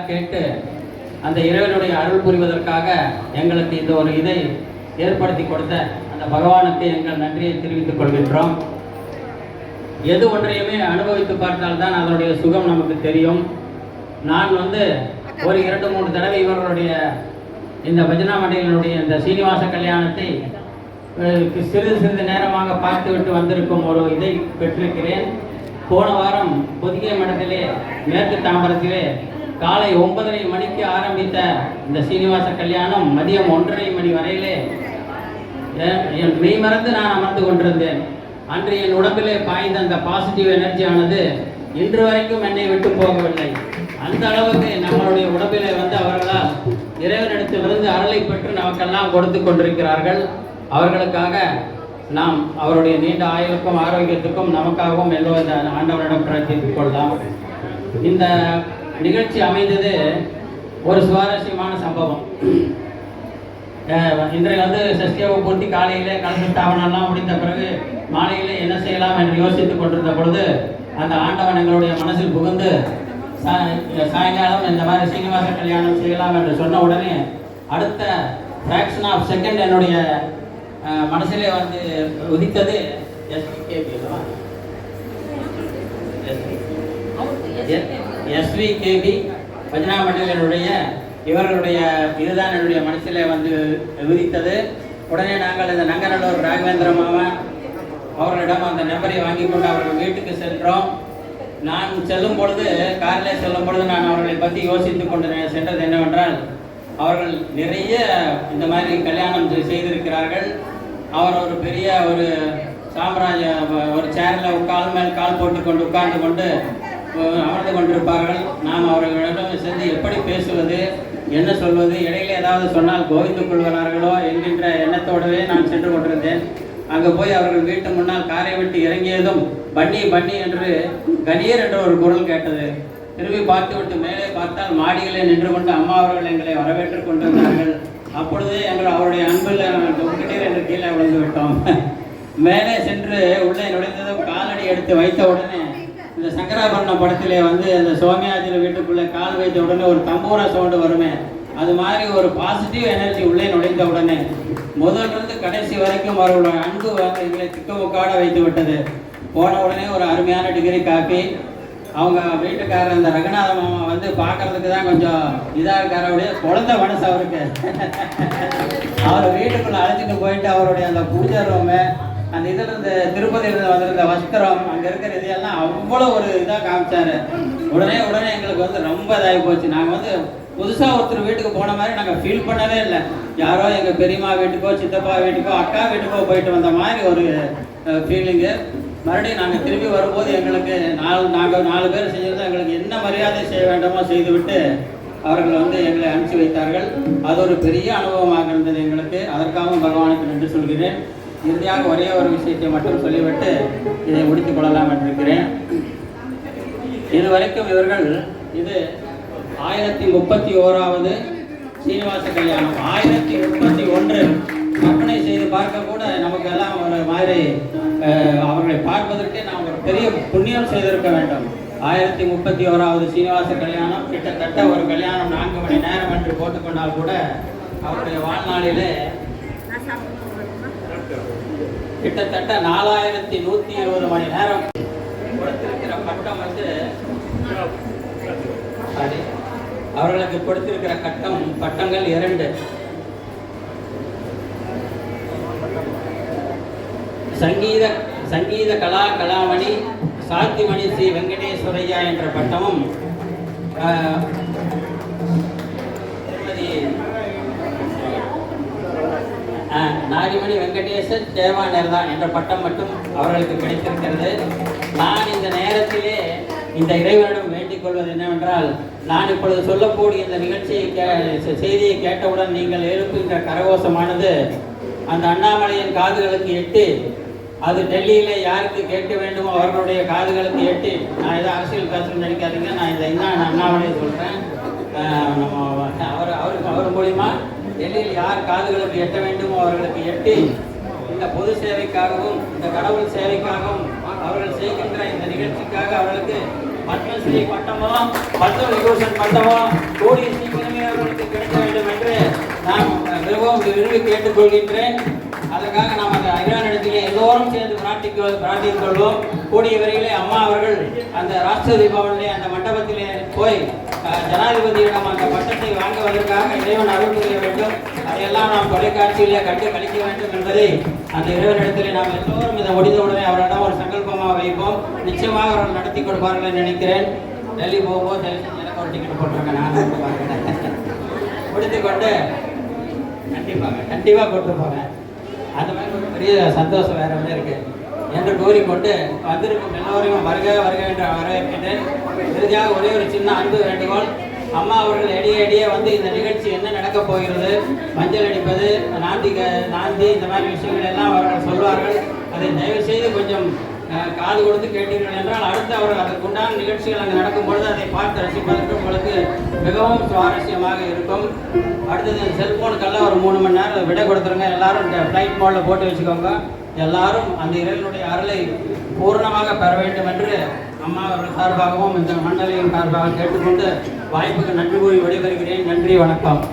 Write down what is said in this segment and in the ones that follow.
கேட்டு அந்த இறைவனுடைய அருள் புரிவதற்காக எங்களுக்கு இந்த ஒரு இதை ஏற்படுத்தி கொடுத்த அந்த பகவானுக்கு எங்கள் நன்றியை தெரிவித்துக் கொள்கின்றோம். எது ஒன்றையுமே அனுபவித்து பார்த்தால்தான் அதனுடைய சுகம் நமக்கு தெரியும். நான் ஒரு 2-3 தடவை இவர்களுடைய இந்த பஜனா மண்டலினுடைய இந்த சீனிவாச கல்யாணத்தை சிறிது நேரமாக பார்த்துவிட்டு வந்திருக்கும் ஒரு இதை பெற்றிருக்கிறேன். போன வாரம் பொதிகை மடத்திலே மேற்கு தாம்பரத்திலே காலை 9:30 மணிக்கு ஆரம்பித்த இந்த சீனிவாச கல்யாணம் மதியம் 1:30 மணி வரையிலே என் மெய் மறந்து நான் அமர்ந்து கொண்டிருந்தேன். அன்று என் உடம்பிலே பாய்ந்த அந்த பாசிட்டிவ் எனர்ஜியானது இன்று வரைக்கும் என்னை விட்டு போகவில்லை. அந்த அளவுக்கு நம்மளுடைய உடம்பிலே அவர்களால் இறைவனிடத்திலிருந்து அருளை பெற்று நமக்கெல்லாம் கொடுத்து கொண்டிருக்கிறார்கள். அவர்களுக்காக நாம் அவருடைய நீண்ட ஆயுளுக்கும் ஆரோக்கியத்துக்கும் நமக்காகவும் எல்லோரும் ஆண்டவரிடம் பிரார்த்தித்துக் கொள்ளலாம். இந்த நிகழ்ச்சி அமைந்தது ஒரு சுவாரஸ்யமான சம்பவம். இன்றைய சஷ்டியாவை பூர்த்தி காலையிலே கலச ஸ்தாபனம்லாம் முடிந்த பிறகு மாலையிலே என்ன செய்யலாம் என்று யோசித்துக் கொண்டிருந்த பொழுது அந்த ஆண்டவன் எங்களுடைய மனசில் புகுந்து சாயங்காலம் இந்த மாதிரி சீனிவாச கல்யாணம் செய்யலாம் என்று சொன்ன உடனே அடுத்த ஃப்ராக்ஷன் ஆஃப் செகண்ட் என்னுடைய மனசிலே உதித்தது SVKB பஜனா மண்டலினுடைய இவர்களுடைய இதுதான் என்னுடைய மனசிலே விதித்தது. உடனே நாங்கள் இந்த நங்கநல்லூர் ராகவேந்திர மாமா அவர்களிடம் அந்த நம்பரை வாங்கி கொண்டு அவர்கள் வீட்டுக்கு சென்றோம். நான் செல்லும் பொழுது காரில் செல்லும் பொழுது நான் அவர்களை பற்றி யோசித்துக் கொண்டு சென்றது என்னவென்றால், அவர்கள் நிறைய இந்த மாதிரி கல்யாணம் செய்திருக்கிறார்கள். அவர் ஒரு பெரிய ஒரு சாம்ராஜ்ய ஒரு சேரில் கால் மேல் கால் போட்டுக்கொண்டு உட்கார்ந்து கொண்டு அமர்ந்து கொண்டிருப்பார்கள். நாம் அவர்களிடம் சென்று எப்படி பேசுவது, என்ன சொல்வது, இடையில ஏதாவது சொன்னால் கோவிந்து கொள்வார்களோ என்கின்ற எண்ணத்தோடவே நான் சென்று கொண்டிருந்தேன். அங்கே போய் அவர்கள் வீட்டு முன்னால் காரை விட்டு இறங்கியதும் பன்னி பன்னி என்று கணீர் என்ற ஒரு குரல் கேட்டது. திரும்பி பார்த்துவிட்டு மேலே பார்த்தால் மாடிகளே நின்று கொண்டு அம்மா அவர்கள் எங்களை வரவேற்றுக் கொண்டிருந்தார்கள். அப்பொழுதே அவருடைய அன்பில் கிட்டீர் என்று கீழே விழுந்து விட்டோம். மேலே சென்று உள்ளே நுழைந்ததும் காலடி எடுத்து வைத்த உடனே இந்த சங்கராபரணம் படத்திலே அந்த சோமியாஜில வீட்டுக்குள்ளே கால் வைத்த உடனே ஒரு தம்பூரா சவுண்டு வருமே, அது மாதிரி ஒரு பாசிட்டிவ் எனர்ஜி உள்ளே நுழைந்த உடனே முதலிருந்து கடைசி வரைக்கும் அவர்களுடைய அன்பு எங்களை திக்கமுக்காட வைத்து விட்டது. போன உடனே ஒரு அருமையான டிகிரி காப்பி. அவங்க வீட்டுக்காரர் அந்த ரகுநாத மாமா பார்க்கறதுக்கு தான் கொஞ்சம் இதாக இருக்காருடைய குழந்தை மனசு அவருக்கு. அவர் வீட்டுக்குள்ள அழைச்சிட்டு போயிட்டு அவருடைய அந்த பூஜை ரூமு, அந்த இதில் இருந்து திருப்பதியிலிருந்து வந்திருந்த வஸ்திரம், அங்கே இருக்கிற இதையெல்லாம் அவ்வளோ ஒரு இதாக காமிச்சாரு. உடனே எங்களுக்கு ரொம்ப இதாகி போச்சு. நாங்கள் புதுசாக ஒருத்தர் வீட்டுக்கு போன மாதிரி நாங்கள் ஃபீல் பண்ணவே இல்லை. யாரோ எங்கள் பெரியம்மா வீட்டுக்கோ சித்தப்பா வீட்டுக்கோ அக்கா வீட்டுக்கோ போயிட்டு வந்த மாதிரி ஒரு ஃபீலிங்கு. மறுபடியும் நாங்கள் திரும்பி வரும்போது எங்களுக்கு நாங்கள் 4 பேர் செஞ்சிருந்தோம். எங்களுக்கு என்ன மரியாதை செய்ய வேண்டுமோ செய்துவிட்டு அவர்கள் எங்களை அனுப்பிச்சி வைத்தார்கள். அது ஒரு பெரிய அனுபவமாக இருந்தது எங்களுக்கு. அதற்காகவும் பகவானுக்கு நன்றி சொல்கிறேன். இறுதியாக ஒரே ஒரு விஷயத்தை மட்டும் சொல்லிவிட்டு இதை முடித்துக் கொள்ளலாம் என்றிருக்கிறேன். இதுவரைக்கும் இவர்கள் இது 1031வது சீனிவாச கல்யாணம். 1031 கற்பனை செய்து பார்க்க கூட நமக்கு எல்லாம் ஒரு மாதிரி அவர்களை பார்ப்பதற்கே நாம் ஒரு பெரிய புண்ணியம் செய்திருக்க வேண்டும். 1031வது சீனிவாச கல்யாணம் கிட்டத்தட்ட ஒரு கல்யாணம் 4 மணி நேரம் என்று போட்டுக்கொண்டால் கூட அவருடைய வாழ்நாளிலே கிட்டத்தட்ட 4120 மணி நேரம் கொடுத்திருக்கிற பட்டம் அவர்களுக்கு கொடுத்திருக்கிற பட்டங்கள் 2. சங்கீத கலாமணி சாத்திமணி ஸ்ரீ வெங்கடேஸ்வரையா என்ற பட்டமும், நாரிமணி வெங்கடேசன் தேவானர்தா என்ற பட்டம் மட்டும் அவர்களுக்கு கிடைத்திருக்கிறது. நான் இந்த நேரத்திலே இந்த இறைவனிடம் வேண்டிக் கொள்வது என்னவென்றால், நான் இப்பொழுது சொல்லக்கூடிய இந்த செய்தியை கேட்டவுடன் நீங்கள் எழுப்புகின்ற கரகோஷமானது அந்த அண்ணாமலையின் காதுகளுக்கு எட்டி, அது டெல்லியில் யாருக்கு கேட்க வேண்டுமோ அவர்களுடைய காதுகளுக்கு எட்டி. நான் ஏதோ அரசியல் பேசணும்னு நினைக்காதீங்க. நான் இதை அண்ணாமலையை சொல்கிறேன். அவர் மூலிமா டெல்லியில் யார் காதுகளுக்கு எட்ட வேண்டுமோ அவர்களுக்கு எட்டி, இந்த பொது சேவைக்காகவும் இந்த கடவுள் சேவைக்காகவும் அவர்கள் செய்கின்ற இந்த நிகழ்ச்சிக்காக அவர்களுக்கு பத்மஸ்ரீ பட்டமோ பத்மவிபூஷன் பட்டமோ கூடிய சீக்கிரமே அவர்களுக்கு கிடைக்க வேண்டும் என்று நான் மிகவும் விரும்பி கேட்டுக்கொள்கின்றேன். அதற்காக நாம் அந்த இறைவனிடத்திலே எல்லோரும் சேர்ந்து பிரார்த்தித்துக் கொள்வோம். கூடிய வரையிலே அம்மா அவர்கள் அந்த ராஷ்டிரபதி பவனிலே அந்த மண்டபத்திலே போய் ஜனாதிபதியிடம் அந்த பட்டத்தை வாங்குவதற்காக இறைவன் அருள் புரிய வேண்டும். அதையெல்லாம் நாம் தொலைக்காட்சியிலே கண்டு கழிக்க வேண்டும் என்பதை அந்த இறைவனிடத்திலே நாம் எல்லோரும் இதை முடிந்தவுடனே அவரிடம் ஒரு சங்கல்பமாக வைப்போம். நிச்சயமாக அவர்கள் நடத்தி கொடுப்பார்கள் என்று நினைக்கிறேன். டெல்லி போகும்போது எனக்கு ஒரு டிக்கெட் போட்டிருக்கேன். நான் முடித்து கொண்டு கண்டிப்பாக கொடுத்துருப்பாங்க. அந்த மாதிரி ஒரு பெரிய சந்தோஷம் வேற ஒன்று இருக்கு என்று கூறிக்கொண்டு வந்திருக்கும் எல்லோரையும் வருக வருக என்று வரவேற்கின்றேன். இறுதியாக ஒரே ஒரு சின்ன அன்பு வேண்டுகோள். அம்மா அவர்கள் எடியே வந்து இந்த நிகழ்ச்சி என்ன நடக்கப் போகிறது, மஞ்சள் அடிப்பது, நாந்தி இந்த மாதிரி விஷயங்கள் எல்லாம் அவர்கள் சொல்வார்கள். அதை தயவு செய்து கொஞ்சம் காது கொடுத்து கேட்டீர்கள் என்றால் அடுத்து அவர்கள் அதற்குண்டான நிகழ்ச்சிகள் அங்கே நடக்கும்பொழுது அதை பார்த்து ரசிப்பதற்கு உங்களுக்கு மிகவும் சுவாரஸ்யமாக இருக்கும். அடுத்தது செல்போனுக்கெல்லாம் ஒரு 3 மணி நேரம் விடை கொடுத்துருங்க. எல்லாரும் இந்த ஃப்ளைட் மோடில் போட்டு வச்சுக்கோங்க. எல்லாரும் அந்த இறைவனுடைய அருளை பூர்ணமாக பெற வேண்டும் என்று அம்மா அவர்கள் சார்பாகவும் இந்த மண்டலியின் சார்பாக கேட்டுக்கொண்டு வாய்ப்புக்கு நன்றி கூறி விடைபெறுகிறேன். நன்றி, வணக்கம்.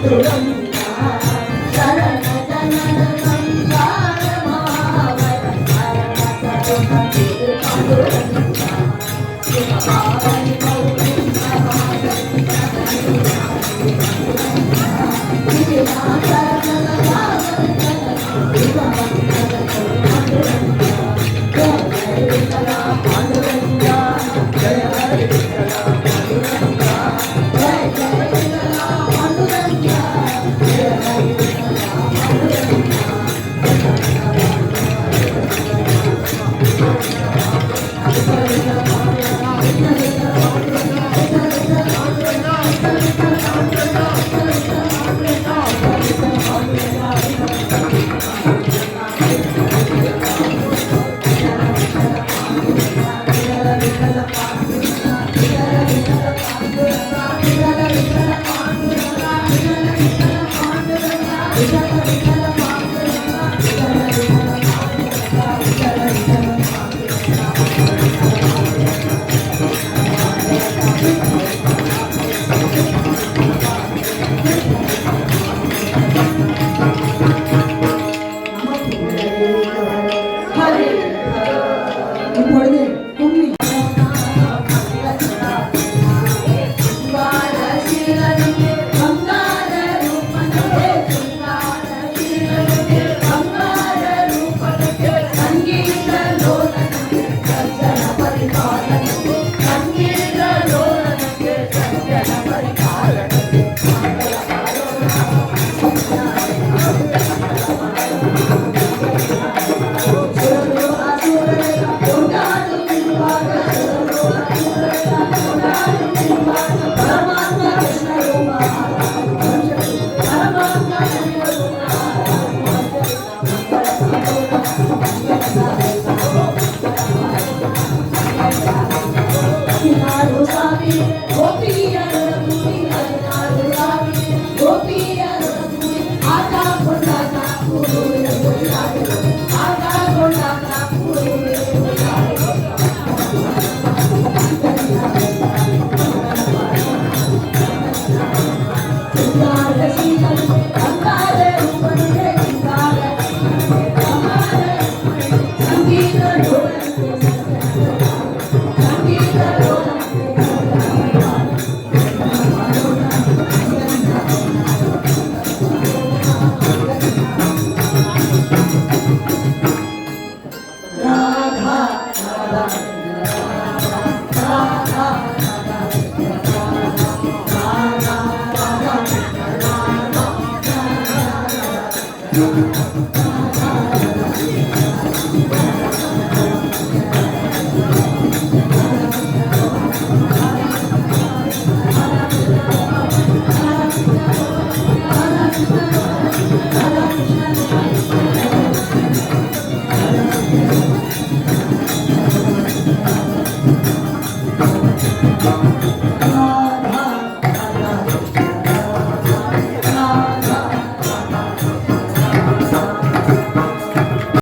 Thank you.